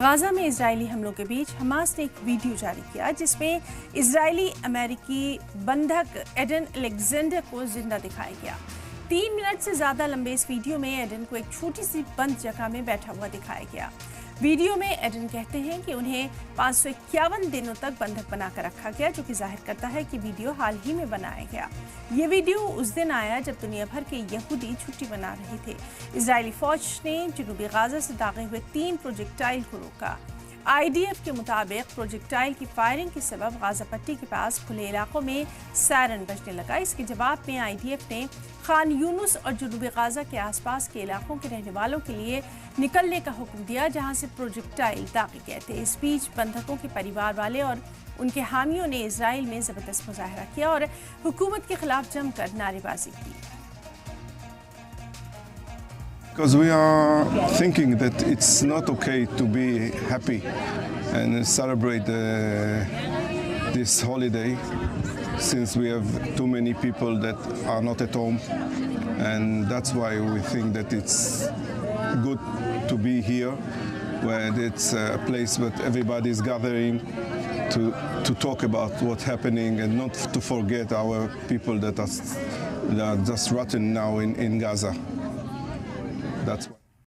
Gaza में Israeli हमलों के बीच हमास ने एक वीडियो जारी किया जिसमें इजरायली अमेरिकी बंधक एडन अलेक्जेंडर को जिंदा दिखाया गया। 3 मिनट से ज्यादा लंबे इस वीडियो में एडन को एक छोटी सी बंद जगह में बैठा हुआ दिखाया गया। वीडियो में एडन कहते हैं कि उन्हें 551 दिनों तक बंधक बनाकर रखा गया, जो कि जाहिर करता है कि वीडियो हाल ही में बनाया गया। ये वीडियो उस दिन आया जब दुनिया भर के यहूदी छुट्टी मना रहे थे। इजरायली फौज ने जनूबी गाजा से दागे हुए 3 प्रोजेक्टाइल को रोका। IDF के मुताबिक प्रोजेक्टाइल की फायरिंग के सबब गाजा पट्टी के पास खुले इलाकों में सायरन बजने लगा। इसके जवाब में IDF ने खान यूनुस और जनूबी गाजा के आसपास के इलाकों के रहने वालों के लिए निकलने का हुक्म दिया, जहां से प्रोजेक्टाइल दागे गए थे। इस बीच बंधकों के परिवार वाले और उनके हामियों ने इजराइल में जबरदस्त मुजाहरा किया और हुकूमत के खिलाफ जमकर नारेबाजी की। Because we are thinking that it's not okay to be happy and celebrate this holiday, since we have too many people that are not at home, and that's why we think that it's good to be here, where it's a place where everybody is gathering to talk about what's happening and not to forget our people that are just rotten now in Gaza. That's